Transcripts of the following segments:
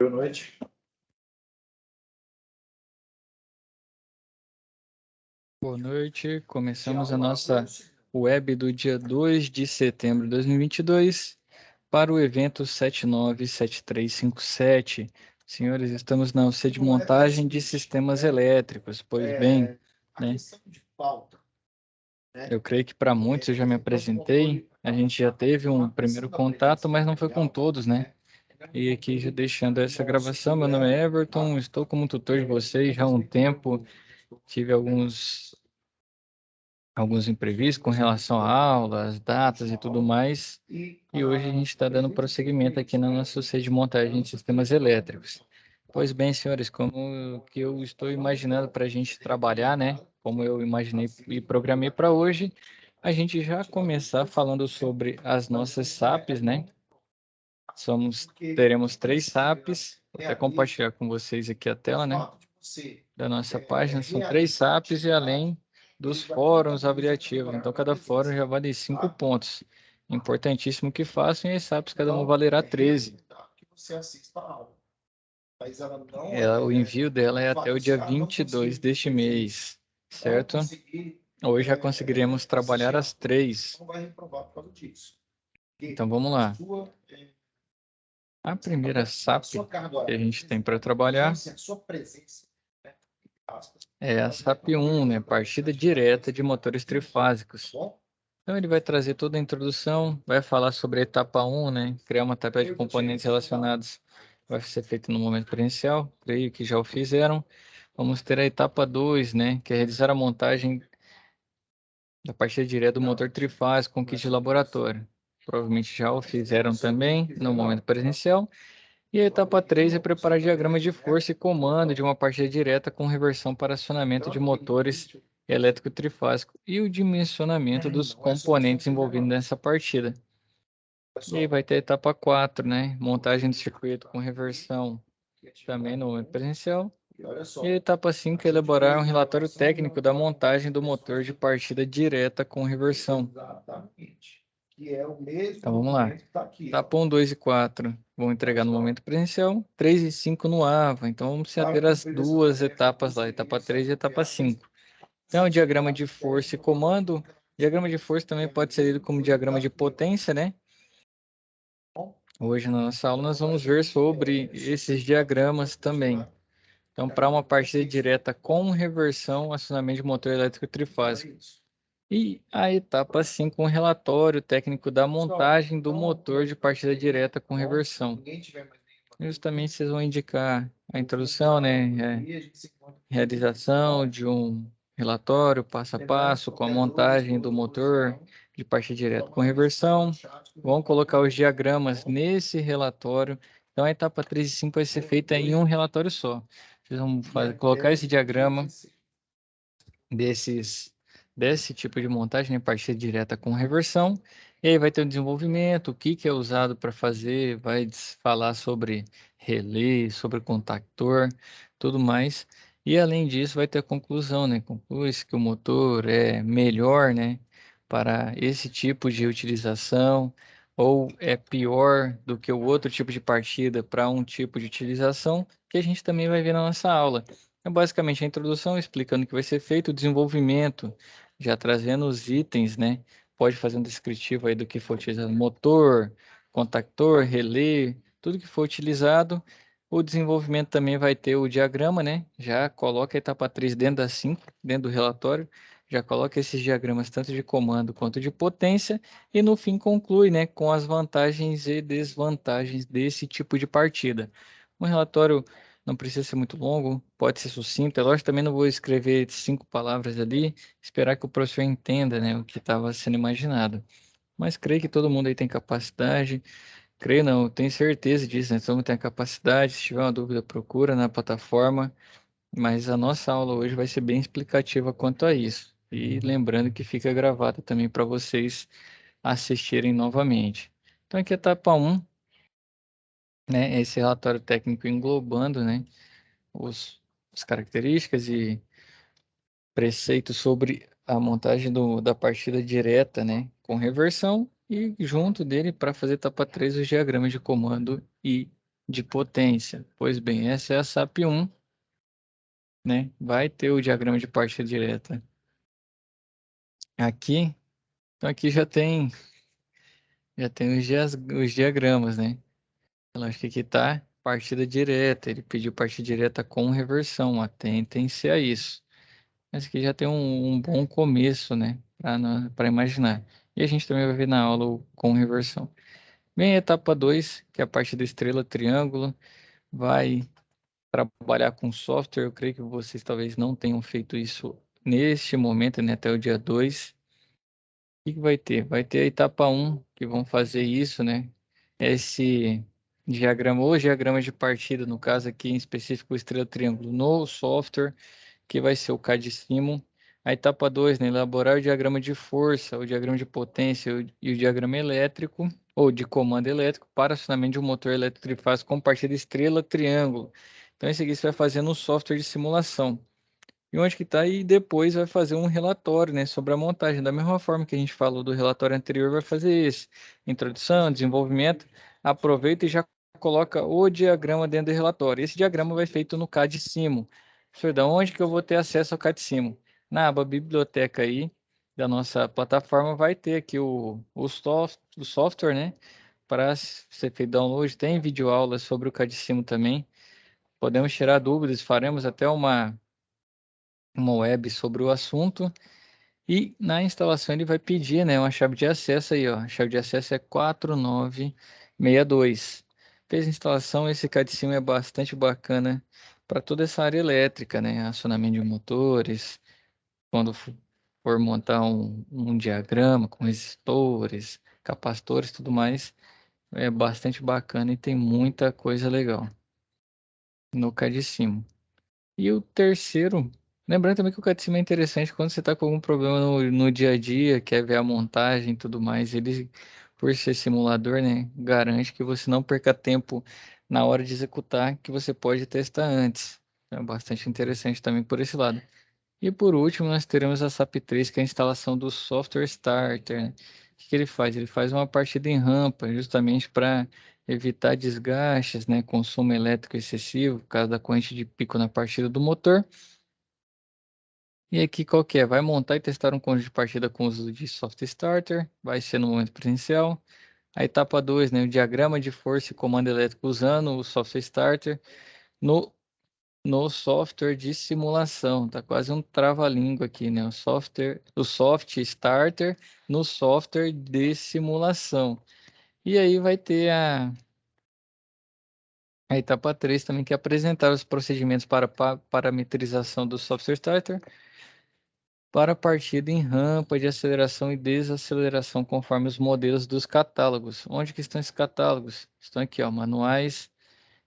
Boa noite. Boa noite. Começamos a nossa web do dia 2 de setembro de 2022 para o evento 797357. Senhores, estamos na oficina de montagem de sistemas elétricos. Pois bem, né? Eu creio que para muitos eu já me apresentei. A gente já teve um primeiro contato, mas não foi com todos, né? E aqui já deixando essa gravação, meu nome é Everton, estou como tutor de vocês já há um tempo. Tive alguns imprevistos com relação a aulas, datas e tudo mais. E hoje a gente está dando prosseguimento aqui na nossa sede de montagem de sistemas elétricos. Pois bem, senhores, como que eu estou imaginando para a gente trabalhar, né? Como eu imaginei e programei para hoje, a gente já começar falando sobre as nossas SAPs, né? Teremos 3 SAPs. Vou até compartilhar com vocês aqui a tela, né? Da nossa página. São 3 SAPs e além dos fóruns avaliativos. Então, cada fórum já vale 5 pontos. Importantíssimo que façam, e as SAPs cada um valerá 13. O envio dela é até o dia 22 deste mês, certo? Hoje já conseguiremos trabalhar as 3. Então, vamos lá. A primeira SAP que a gente tem para trabalhar é a SAP 1, né? Partida direta de motores trifásicos. Então, ele vai trazer toda a introdução, vai falar sobre a etapa 1, né? Criar uma tabela de componentes relacionados. Vai ser feito no momento presencial, creio que já o fizeram. Vamos ter a etapa 2, né? Que é realizar a montagem da partida direta do motor trifásico com kit de laboratório. Provavelmente já o fizeram também no momento presencial. E a etapa 3 é preparar diagramas de força e comando de uma partida direta com reversão para acionamento de motores elétrico trifásico e o dimensionamento dos componentes envolvidos nessa partida. E aí vai ter a etapa 4, né? Montagem do circuito com reversão também no momento presencial. E a etapa 5 é elaborar um relatório técnico da montagem do motor de partida direta com reversão. Então vamos lá. Etapa 1, 2 e 4 vão entregar no momento presencial, 3 e 5 no AVA. Então vamos se ater às 2 etapas lá, etapa 3 e etapa 5. Então, o diagrama de força e comando. Diagrama de força também pode ser lido como diagrama de potência, né? Hoje na nossa aula nós vamos ver sobre esses diagramas também. Então, para uma partida direta com reversão, acionamento de motor elétrico trifásico. E a etapa 5, um relatório técnico da montagem do motor de partida direta com reversão. Justamente vocês vão indicar a introdução, né? Realização de um relatório passo a passo com a montagem do motor de partida direta com reversão. Vão colocar os diagramas nesse relatório. Então, a etapa 3 e 5 vai ser feita em um relatório só. Vocês vão colocar esse diagrama desse tipo de montagem, né, partida direta com reversão. E aí vai ter o desenvolvimento, o que é usado para fazer, vai falar sobre relé, sobre contactor, tudo mais. E além disso, vai ter a conclusão, né? Conclui-se que o motor é melhor, né, para esse tipo de utilização, ou é pior do que o outro tipo de partida para um tipo de utilização, que a gente também vai ver na nossa aula. É basicamente a introdução explicando o que vai ser feito, o desenvolvimento, já trazendo os itens, né? Pode fazer um descritivo aí do que for utilizado, motor, contactor, relé, tudo que for utilizado. O desenvolvimento também vai ter o diagrama, né? Já coloca a etapa 3 dentro da 5, dentro do relatório, já coloca esses diagramas tanto de comando quanto de potência e no fim conclui, né, com as vantagens e desvantagens desse tipo de partida. Um relatório não precisa ser muito longo, pode ser sucinto. É lógico, também não vou escrever 5 palavras ali, esperar que o professor entenda, né, o que estava sendo imaginado. Mas creio que todo mundo aí tem capacidade. Creio não, tenho certeza disso, né? Todo mundo tem a capacidade. Se tiver uma dúvida, procura na plataforma. Mas a nossa aula hoje vai ser bem explicativa quanto a isso. E lembrando que fica gravada também para vocês assistirem novamente. Então, aqui é a etapa 1, né? Esse relatório técnico englobando, né? As características e preceitos sobre a montagem da partida direta, né, com reversão e junto dele para fazer etapa 3 os diagramas de comando e de potência. Pois bem, essa é a SAP 1, né? Vai ter o diagrama de partida direta aqui. Então aqui já tem os diagramas, né? Eu acho que aqui está partida direta. Ele pediu partida direta com reversão. Atentem-se a isso. Mas aqui já tem um bom começo, né? Para imaginar. E a gente também vai ver na aula o com reversão. Vem a etapa 2, que é a parte da estrela triângulo. Vai trabalhar com software. Eu creio que vocês talvez não tenham feito isso neste momento, né? Até o dia 2. O que que vai ter? Vai ter a etapa 1, que vão fazer isso, né? Esse diagrama, ou diagrama de partida, no caso aqui em específico, o estrela triângulo no software, que vai ser o CAD-Simon. A etapa 2, né? Elaborar o diagrama de força, o diagrama de potência e o diagrama elétrico, ou de comando elétrico, para acionamento de um motor elétrico trifásico com partida estrela triângulo. Então, esse aqui você vai fazer no software de simulação. E onde que está? E depois vai fazer um relatório, né, sobre a montagem. Da mesma forma que a gente falou do relatório anterior, vai fazer esse. Introdução, desenvolvimento. Aproveita e já coloca o diagrama dentro do relatório. Esse diagrama vai feito no CAD-Simo. Professor, da onde que eu vou ter acesso ao CAD-Simo? Na aba biblioteca aí da nossa plataforma vai ter aqui o software, né, para ser feito download. Tem videoaulas sobre o CAD-Simo também. Podemos tirar dúvidas, faremos até uma web sobre o assunto e na instalação ele vai pedir, né, uma chave de acesso aí, ó. A chave de acesso é 4962. Fez a instalação, esse CAD-Sim é bastante bacana para toda essa área elétrica, né, acionamento de motores, quando for montar um diagrama com resistores, capacitores e tudo mais, é bastante bacana e tem muita coisa legal no CAD-Sim. E o terceiro, lembrando também que o catecismo é interessante quando você está com algum problema no dia a dia, quer ver a montagem e tudo mais, ele, por ser simulador, né, garante que você não perca tempo na hora de executar, que você pode testar antes. É bastante interessante também por esse lado. E por último, nós teremos a SAP 3, que é a instalação do software starter, né? O que que ele faz? Ele faz uma partida em rampa, justamente para evitar desgastes, né? Consumo elétrico excessivo, por causa da corrente de pico na partida do motor. E aqui qual que é? Vai montar e testar um conjunto de partida com uso de software starter, vai ser no momento presencial. A etapa 2, né? O diagrama de força e comando elétrico usando o software starter. No no software de simulação. Tá quase um trava-língua aqui, né? O soft starter no software de simulação. E aí vai ter a etapa 3 também, que é apresentar os procedimentos para parametrização do software starter para partida em rampa de aceleração e desaceleração conforme os modelos dos catálogos. Onde que estão esses catálogos? Estão aqui, ó, manuais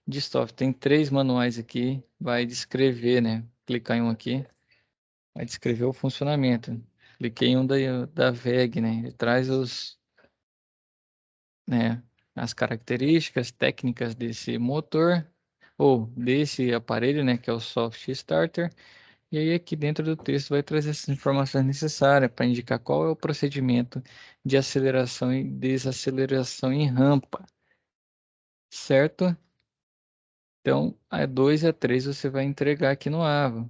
de software. Tem 3 manuais aqui, vai descrever, né? Clicar em um aqui. Vai descrever o funcionamento. Cliquei em um da VEG, né? Ele traz né, as características técnicas desse motor ou desse aparelho, né, que é o Soft Starter. E aí aqui dentro do texto vai trazer essas informações necessárias para indicar qual é o procedimento de aceleração e desaceleração em rampa, certo? Então, a 2 e a 3 você vai entregar aqui no AVA.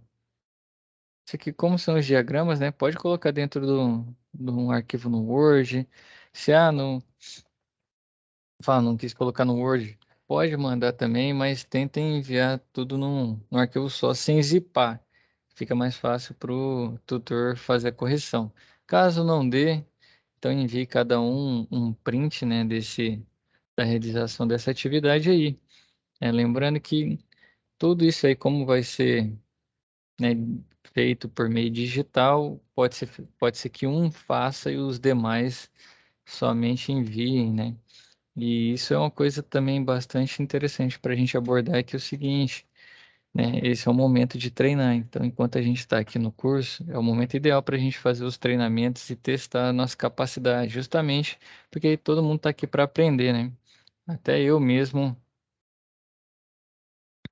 Isso aqui, como são os diagramas, né? Pode colocar dentro de um arquivo no Word. Se não quis colocar no Word, pode mandar também, mas tentem enviar tudo num arquivo só, sem zipar. Fica mais fácil para o tutor fazer a correção. Caso não dê, então envie cada um print, né, da realização dessa atividade aí. Lembrando que tudo isso aí, como vai ser, né, feito por meio digital, pode ser que um faça e os demais somente enviem, né? E isso é uma coisa também bastante interessante para a gente abordar, que é o seguinte, né? Esse é o momento de treinar. Então, enquanto a gente está aqui no curso, é o momento ideal para a gente fazer os treinamentos e testar a nossa capacidade, justamente porque todo mundo está aqui para aprender, né? Até eu mesmo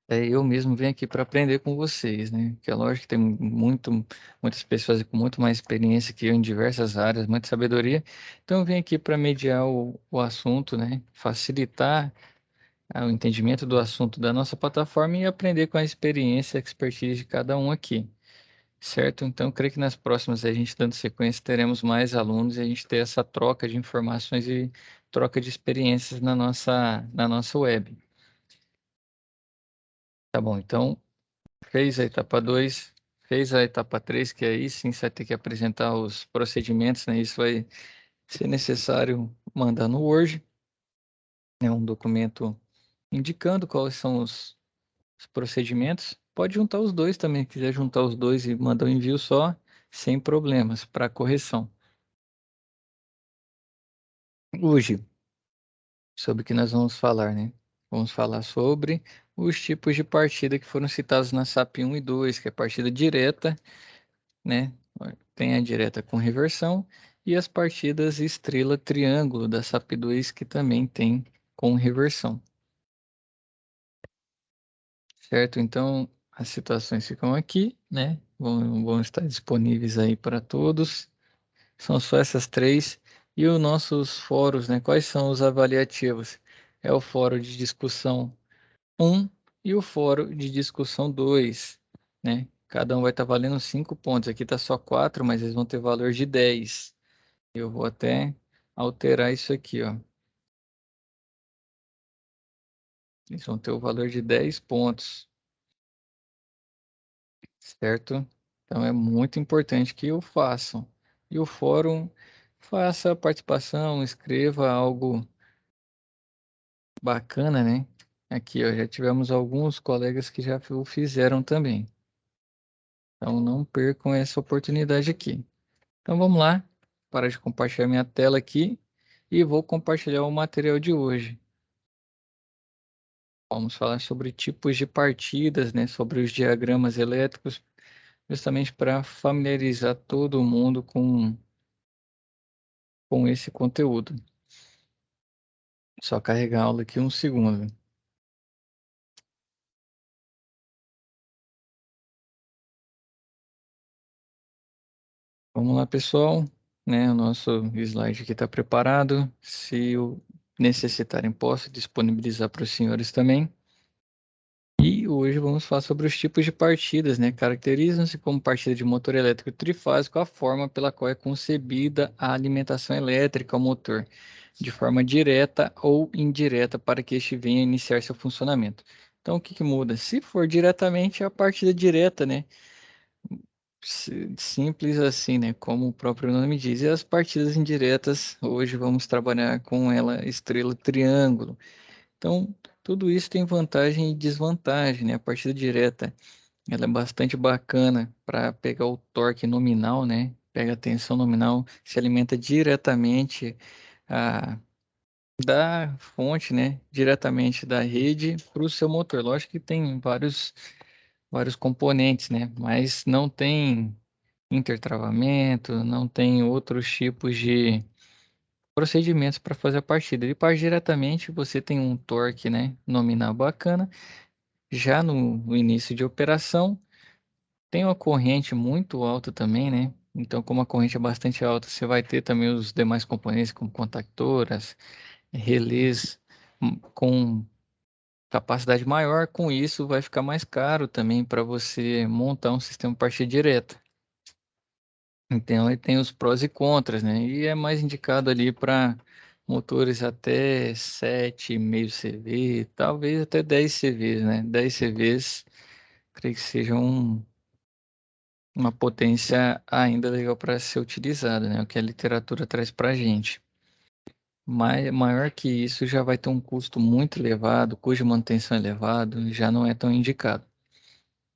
eu mesmo venho aqui para aprender com vocês, né? Que é lógico que tem muitas pessoas com muito mais experiência que eu em diversas áreas, muita sabedoria. Então, eu venho aqui para mediar o assunto, né? Facilitar o entendimento do assunto da nossa plataforma e aprender com a experiência, a expertise de cada um aqui, certo? Então, creio que nas próximas, a gente dando sequência, teremos mais alunos e a gente ter essa troca de informações e troca de experiências na nossa web. Tá bom, então, fez a etapa 2, fez a etapa 3, que aí sim você vai ter que apresentar os procedimentos, né? Isso vai ser necessário mandar no Word, né? Um documento indicando quais são os procedimentos. Pode juntar os dois também, se quiser juntar os dois e mandar um envio só, sem problemas, para correção. Hoje, sobre o que nós vamos falar, né? Vamos falar sobre os tipos de partida que foram citados na SAP 1 e 2, que é partida direta, né? Tem a direta com reversão e as partidas estrela triângulo da SAP 2 que também tem com reversão. Certo? Então, as situações ficam aqui, né? Vão estar disponíveis aí para todos. São só essas três. E os nossos fóruns, né? Quais são os avaliativos? É o fórum de discussão 1 e o fórum de discussão 2, né? Cada um vai estar valendo 5 pontos. Aqui está só 4, mas eles vão ter valor de 10. Eu vou até alterar isso aqui, ó. Eles vão ter o valor de 10 pontos, certo? Então é muito importante que o façam. E o fórum faça a participação, escreva algo bacana, né? Aqui, ó, já tivemos alguns colegas que já o fizeram também. Então não percam essa oportunidade aqui. Então vamos lá, parar de compartilhar minha tela aqui e vou compartilhar o material de hoje. Vamos falar sobre tipos de partidas, né? Sobre os diagramas elétricos, justamente para familiarizar todo mundo com esse conteúdo. Só carregar a aula aqui um segundo. Vamos lá, pessoal, né? O nosso slide aqui está preparado. Se necessitarem, posso disponibilizar para os senhores também. E hoje vamos falar sobre os tipos de partidas, né? Caracterizam-se como partida de motor elétrico trifásico a forma pela qual é concebida a alimentação elétrica ao motor, de forma direta ou indireta, para que este venha a iniciar seu funcionamento. Então, o que que muda? Se for diretamente, é a partida direta, né? Simples assim, né? Como o próprio nome diz. E as partidas indiretas, hoje vamos trabalhar com ela estrela triângulo. Então, tudo isso tem vantagem e desvantagem, né? A partida direta, ela é bastante bacana para pegar o torque nominal, né? Pega a tensão nominal, se alimenta diretamente da fonte, né? Diretamente da rede para o seu motor. Lógico que tem vários componentes, né? Mas não tem intertravamento, não tem outros tipos de procedimentos para fazer a partida. Ele parte diretamente, você tem um torque, né, nominal bacana. Já no início de operação, tem uma corrente muito alta também, né? Então, como a corrente é bastante alta, você vai ter também os demais componentes, como contactoras, relés, com capacidade maior. Com isso, vai ficar mais caro também para você montar um sistema partida direta. Então, ele tem os prós e contras, né? E é mais indicado ali para motores até 7,5 CV, talvez até 10 CVs, né? 10 CVs, creio que seja uma potência ainda legal para ser utilizada, né? O que a literatura traz para a gente. Mas maior que isso já vai ter um custo muito elevado, cuja manutenção é elevado, já não é tão indicado.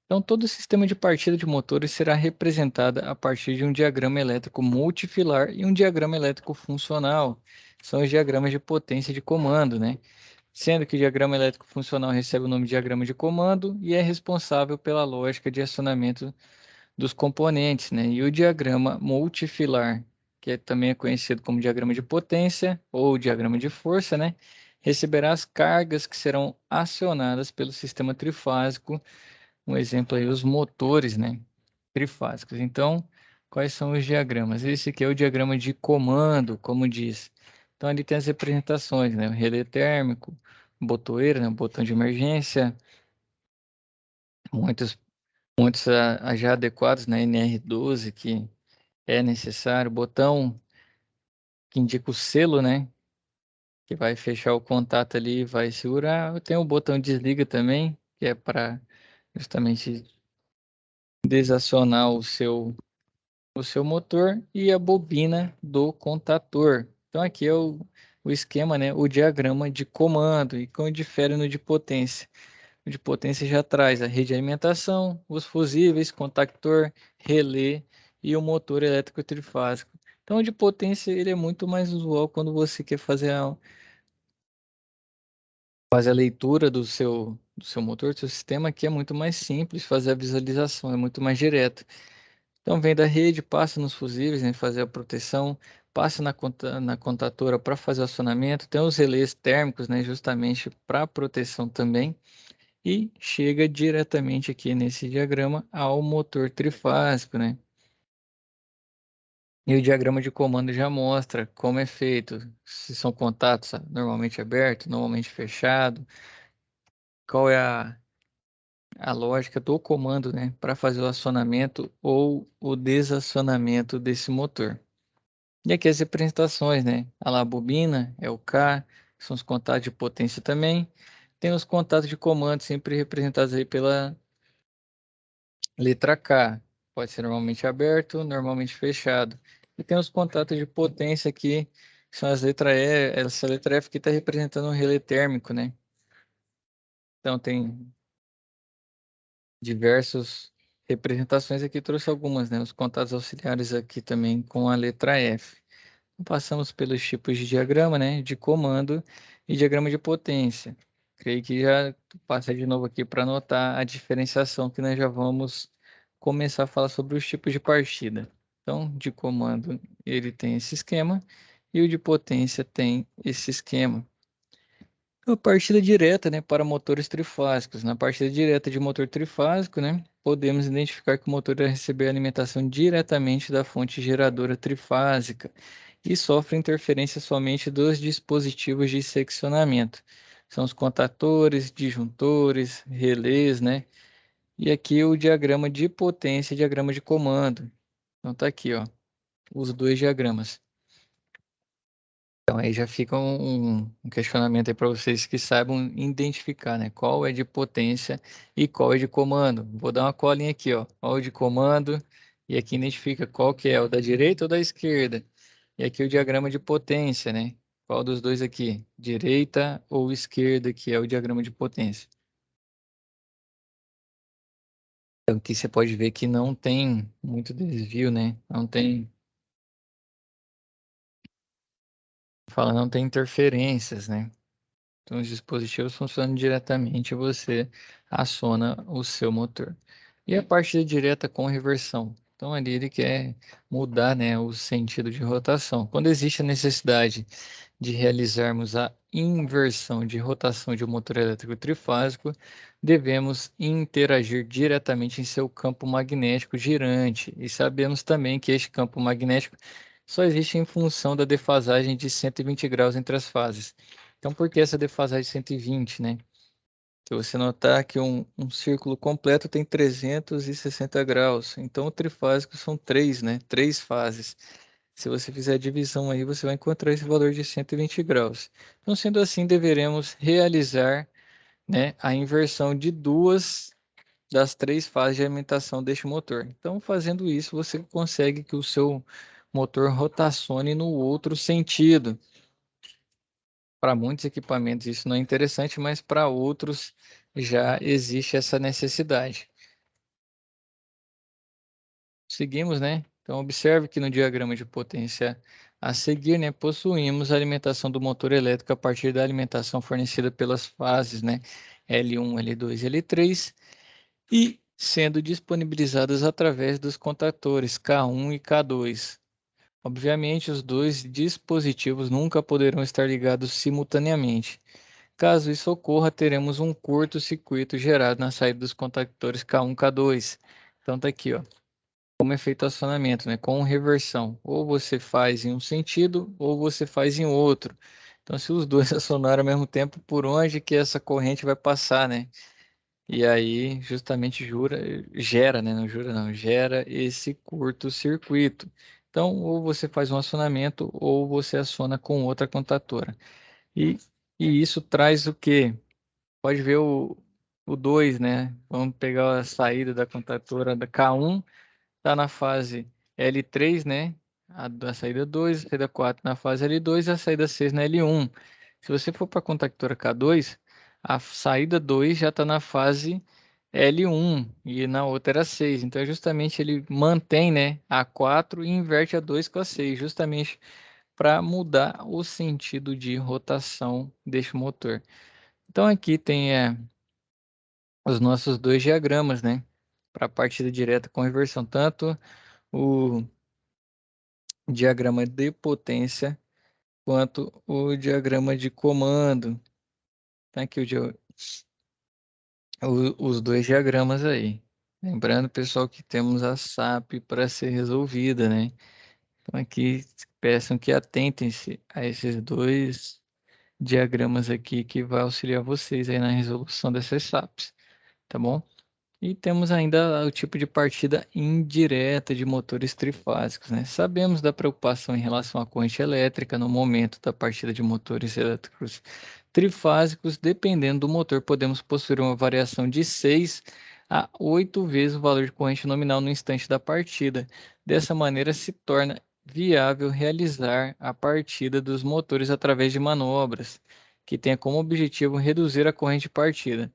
Então, todo o sistema de partida de motores será representado a partir de um diagrama elétrico multifilar e um diagrama elétrico funcional. São os diagramas de potência de comando, né? Sendo que o diagrama elétrico funcional recebe o nome de diagrama de comando e é responsável pela lógica de acionamento dos componentes, né? E o diagrama multifilar, que também é conhecido como diagrama de potência ou diagrama de força, né? Receberá as cargas que serão acionadas pelo sistema trifásico, um exemplo aí, os motores, né, trifásicos. Então, quais são os diagramas? Esse aqui é o diagrama de comando, como diz. Então, ali tem as representações, né, o relé térmico, botoeira, né? Botão de emergência, muitos, muitos já adequados na NR12 que é necessário, botão que indica o selo, né? Que vai fechar o contato ali e vai segurar. Tem o botão desliga também, que é para justamente desacionar o seu motor e a bobina do contator. Então aqui é o esquema, né? O diagrama de comando e como difere no de potência. O de potência já traz a rede de alimentação, os fusíveis, contactor, relé e o motor elétrico trifásico. Então o de potência ele é muito mais usual quando você quer fazer a leitura do seu motor, do seu sistema, que é muito mais simples, fazer a visualização, é muito mais direto. Então, vem da rede, passa nos fusíveis, né, fazer a proteção, passa na contatora para fazer o acionamento, tem os relés térmicos, né, justamente para proteção também, e chega diretamente aqui nesse diagrama ao motor trifásico, né? E o diagrama de comando já mostra como é feito, se são contatos normalmente aberto, normalmente fechado, qual é a lógica do comando, né, para fazer o acionamento ou o desacionamento desse motor. E aqui as representações, né? A lá, a bobina é o K, que são os contatos de potência também. Tem os contatos de comando sempre representados aí pela letra K. Pode ser normalmente aberto, normalmente fechado. E tem os contatos de potência aqui, que são as letras E. Essa letra F aqui está representando um relé térmico, né? Então tem diversas representações aqui, trouxe algumas, né? Os contatos auxiliares aqui também com a letra F. Passamos pelos tipos de diagrama, né? De comando e diagrama de potência. Creio que já passa de novo aqui para anotar a diferenciação que nós já vamos começar a falar sobre os tipos de partida. Então, de comando ele tem esse esquema e o de potência tem esse esquema. A partida direta, né, para motores trifásicos. Na partida direta de motor trifásico, né, podemos identificar que o motor vai receber alimentação diretamente da fonte geradora trifásica e sofre interferência somente dos dispositivos de seccionamento. São os contatores, disjuntores, relés, né? E aqui o diagrama de potência e diagrama de comando. Então tá aqui, ó, os dois diagramas. Então aí já fica um questionamento aí para vocês que saibam identificar, né? Qual é de potência e qual é de comando. Vou dar uma colinha aqui, ó. Qual é o de comando e aqui identifica qual que é o da direita ou da esquerda. E aqui o diagrama de potência, né? Qual dos dois aqui? Direita ou esquerda, que é o diagrama de potência. Então aqui você pode ver que não tem muito desvio, né? Não tem interferências, né? Então, os dispositivos funcionam diretamente, você aciona o seu motor. E a partida direta com reversão. Então, ali ele quer mudar, né, o sentido de rotação. Quando existe a necessidade de realizarmos a inversão de rotação de um motor elétrico trifásico, devemos interagir diretamente em seu campo magnético girante. E sabemos também que este campo magnético só existe em função da defasagem de 120 graus entre as fases. Então, por que essa defasagem de 120, né? Se você notar que um círculo completo tem 360 graus, então o trifásico são três, né? Três fases. Se você fizer a divisão aí, você vai encontrar esse valor de 120 graus. Então, sendo assim, deveremos realizar, né, a inversão de duas das três fases de alimentação deste motor. Então, fazendo isso, você consegue que o seu motor rotacione no outro sentido. Para muitos equipamentos isso não é interessante, mas para outros já existe essa necessidade. Seguimos, né? Então, observe que no diagrama de potência a seguir, né, possuímos a alimentação do motor elétrico a partir da alimentação fornecida pelas fases, né, L1, L2 e L3, e sendo disponibilizadas através dos contactores K1 e K2. Obviamente, os dois dispositivos nunca poderão estar ligados simultaneamente. Caso isso ocorra, teremos um curto-circuito gerado na saída dos contactores K1 e K2. Então tá aqui, ó, como é feito o acionamento, né? Com reversão. Ou você faz em um sentido, ou você faz em outro. Então, se os dois acionarem ao mesmo tempo, por onde que essa corrente vai passar, né? E aí, justamente gera, né? Não jura, não, gera esse curto-circuito. Então, ou você faz um acionamento, ou você aciona com outra contatora. E, e isso traz o quê? Pode ver o 2, né? Vamos pegar a saída da contatora da K1, está na fase L3, né? A saída 2, a saída 4 na fase L2 e a saída 6 na L1. Se você for para a contactora K2, a saída 2 já está na fase L1 e na outra era 6. Então, justamente ele mantém, né, a 4 e inverte a 2 com a 6, justamente para mudar o sentido de rotação deste motor. Então, aqui tem os nossos dois diagramas, né, para a partida direta com reversão, tanto o diagrama de potência quanto o diagrama de comando. Tá aqui os dois diagramas aí. Lembrando, pessoal, que temos a SAP para ser resolvida, né? Então aqui peçam que atentem-se a esses dois diagramas aqui que vai auxiliar vocês aí na resolução dessas SAPs, tá bom? E temos ainda o tipo de partida indireta de motores trifásicos, né? Sabemos da preocupação em relação à corrente elétrica no momento da partida de motores elétricos trifásicos. Dependendo do motor, podemos possuir uma variação de 6 a 8 vezes o valor de corrente nominal no instante da partida. Dessa maneira, se torna viável realizar a partida dos motores através de manobras que tenha como objetivo reduzir a corrente de partida.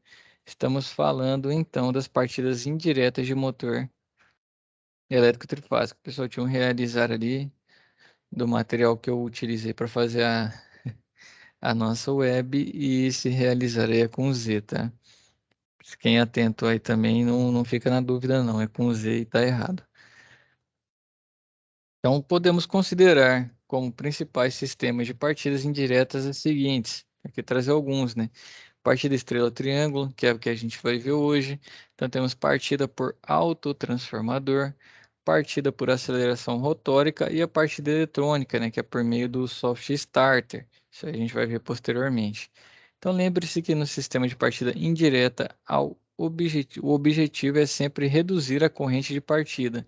Estamos falando então das partidas indiretas de motor elétrico trifásico. O pessoal tinha um realizar ali do material que eu utilizei para fazer a nossa web e se realizaria com Z, tá? Quem é atento aí também não fica na dúvida não, é com Z e tá errado. Então podemos considerar como principais sistemas de partidas indiretas as seguintes. Aqui trazer alguns, né? Partida estrela triângulo, que é o que a gente vai ver hoje. Então temos partida por autotransformador, partida por aceleração rotórica e a partida eletrônica, né, que é por meio do soft starter. Isso aí a gente vai ver posteriormente. Então lembre-se que no sistema de partida indireta, o objetivo é sempre reduzir a corrente de partida.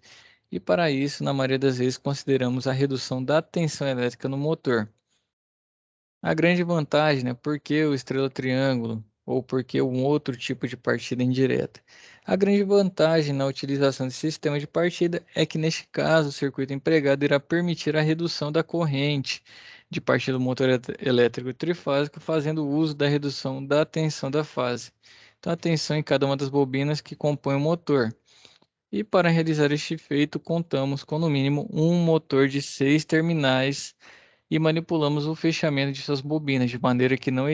E para isso, na maioria das vezes, consideramos a redução da tensão elétrica no motor. A grande vantagem, né? Por que o estrela triângulo ou por que um outro tipo de partida indireta? A grande vantagem na utilização desse sistema de partida é que, neste caso, o circuito empregado irá permitir a redução da corrente de partida do motor elétrico trifásico, fazendo uso da redução da tensão da fase. Então, a tensão em cada uma das bobinas que compõem o motor. E para realizar este feito, contamos com no mínimo um motor de 6 terminais e manipulamos o fechamento de suas bobinas, de maneira que não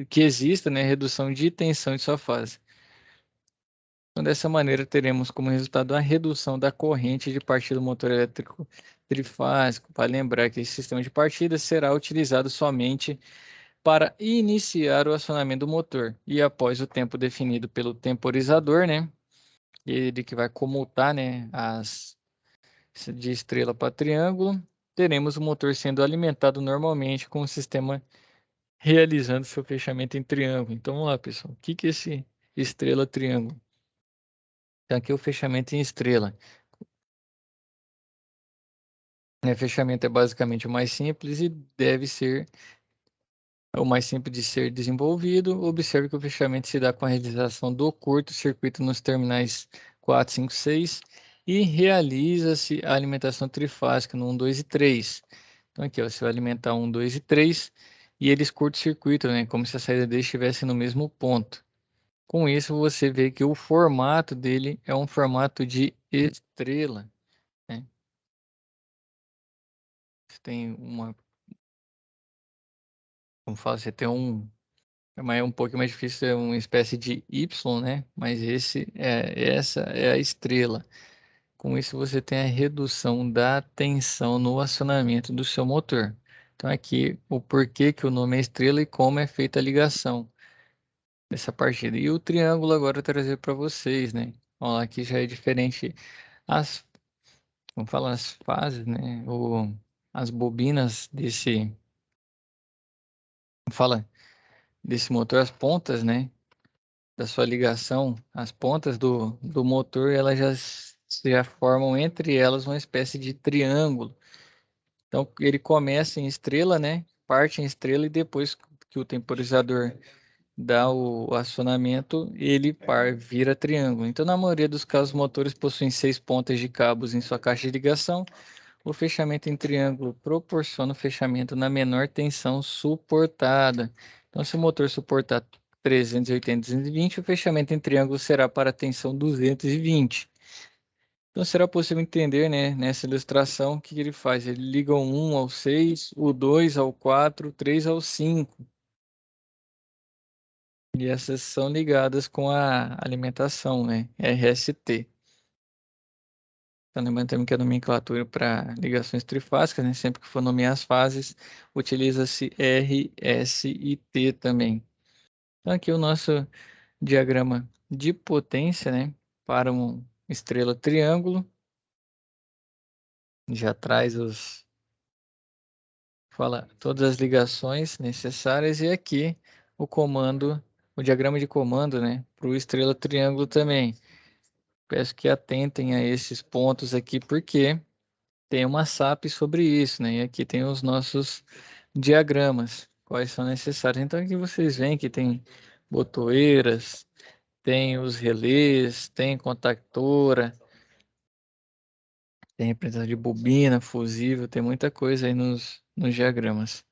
que exista, né, redução de tensão de sua fase. Então, dessa maneira, teremos como resultado a redução da corrente de partida do motor elétrico trifásico. Para lembrar que esse sistema de partida será utilizado somente para iniciar o acionamento do motor e após o tempo definido pelo temporizador, né, ele que vai comutar, né, as de estrela para triângulo, teremos o motor sendo alimentado normalmente com o sistema realizando seu fechamento em triângulo. Então, vamos lá, pessoal. O que que é esse estrela triângulo? Então, aqui é o fechamento em estrela. O fechamento é basicamente o mais simples e deve ser o mais simples de ser desenvolvido. Observe que o fechamento se dá com a realização do curto-circuito nos terminais 4, 5, 6 e realiza-se a alimentação trifásica no 1, 2 e 3. Então, aqui, ó, você vai alimentar 1, 2 e 3 e eles curto-circuitam, né? Como se a saída deles estivesse no mesmo ponto. Com isso, você vê que o formato dele é um formato de estrela, né? Você tem uma, como fala, você tem mas é um pouco mais difícil, é uma espécie de Y, né? Mas essa é a estrela. Com isso, você tem a redução da tensão no acionamento do seu motor. Então, aqui, o porquê que o nome é estrela e como é feita a ligação dessa partida. E o triângulo agora eu vou trazer para vocês, né? Ó, aqui já é diferente. As Vamos falar as fases, né? As bobinas fala desse motor, as pontas, né, da sua ligação, as pontas do motor, elas já formam entre elas uma espécie de triângulo. Então, ele começa em estrela, né, parte em estrela e depois que o temporizador dá o acionamento, ele vira triângulo. Então, na maioria dos casos, os motores possuem 6 pontas de cabos em sua caixa de ligação. O fechamento em triângulo proporciona o fechamento na menor tensão suportada. Então, se o motor suportar 380, 220, o fechamento em triângulo será para a tensão 220. Então, será possível entender, né, nessa ilustração, o que ele faz? Ele liga o 1 ao 6, o 2 ao 4, o 3 ao 5. E essas são ligadas com a alimentação, né? RST. Então, lembrando também que a nomenclatura para ligações trifásicas, né? Sempre que for nomear as fases, utiliza-se R, S e T também. Então, aqui o nosso diagrama de potência, né? Para uma estrela triângulo. Já traz fala todas as ligações necessárias e aqui o comando, o diagrama de comando, né? Para o estrela triângulo também. Peço que atentem a esses pontos aqui, porque tem uma SAP sobre isso, né? E aqui tem os nossos diagramas, quais são necessários. Então aqui vocês veem que tem botoeiras, tem os relés, tem contactora, tem representação de bobina, fusível, tem muita coisa aí nos diagramas.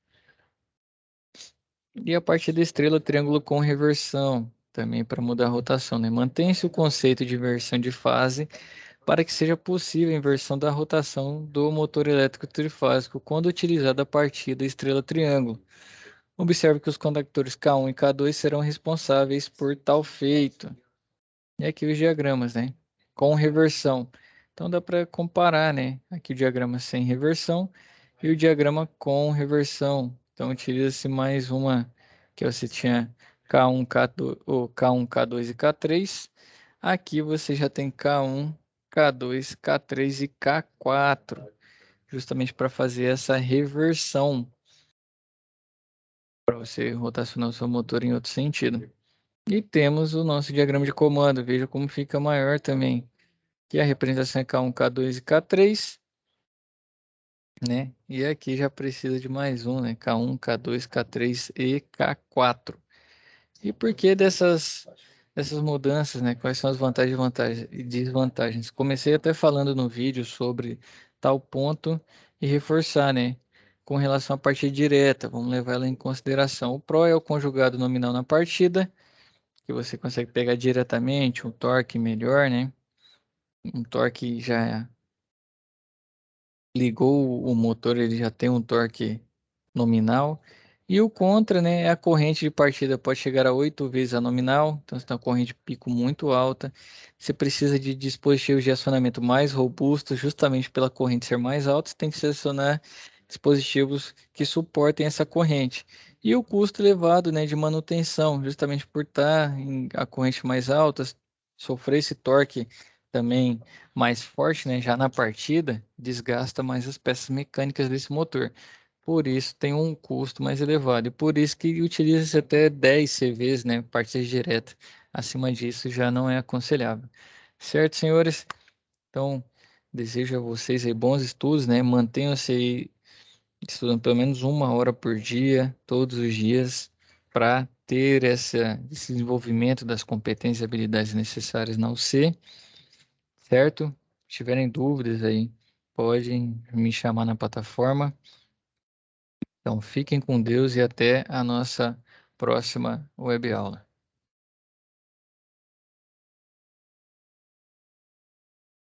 E a parte da estrela, triângulo com reversão, também para mudar a rotação, né? Mantém-se o conceito de inversão de fase para que seja possível a inversão da rotação do motor elétrico trifásico quando utilizada a partir da estrela triângulo. Observe que os condutores K1 e K2 serão responsáveis por tal feito. E aqui os diagramas, né? Com reversão. Então dá para comparar, né? Aqui o diagrama sem reversão e o diagrama com reversão. Então utiliza-se mais uma que você tinha K1, K2, ou K1, K2 e K3. Aqui você já tem K1, K2, K3 e K4, justamente para fazer essa reversão, para você rotacionar o seu motor em outro sentido. E temos o nosso diagrama de comando, veja como fica maior também, que a representação é K1, K2 e K3, né? E aqui já precisa de mais um, né? K1, K2, K3 e K4. E por que dessas mudanças, né? Quais são as vantagens e desvantagens? Comecei até falando no vídeo sobre tal ponto e reforçar, né? Com relação à partida direta, vamos levar ela em consideração. O Pro é o conjugado nominal na partida, que você consegue pegar diretamente, um torque melhor, né? Um torque já ligou o motor, ele já tem um torque nominal. E o contra, né, é a corrente de partida pode chegar a 8 vezes a nominal, então você tem uma corrente de pico muito alta. Você precisa de dispositivos de acionamento mais robustos, justamente pela corrente ser mais alta, você tem que selecionar dispositivos que suportem essa corrente. E o custo elevado, né, de manutenção, justamente por estar em a corrente mais alta, sofrer esse torque também mais forte, né, já na partida, desgasta mais as peças mecânicas desse motor. Por isso tem um custo mais elevado. E por isso que utiliza-se até 10 CVs, né, partida direta. Acima disso já não é aconselhável. Certo, senhores? Então, desejo a vocês aí bons estudos, né? Mantenham-se aí estudando pelo menos 1 hora por dia, todos os dias, para ter esse desenvolvimento das competências e habilidades necessárias na UC, certo? Se tiverem dúvidas aí, podem me chamar na plataforma. Então, fiquem com Deus e até a nossa próxima web aula.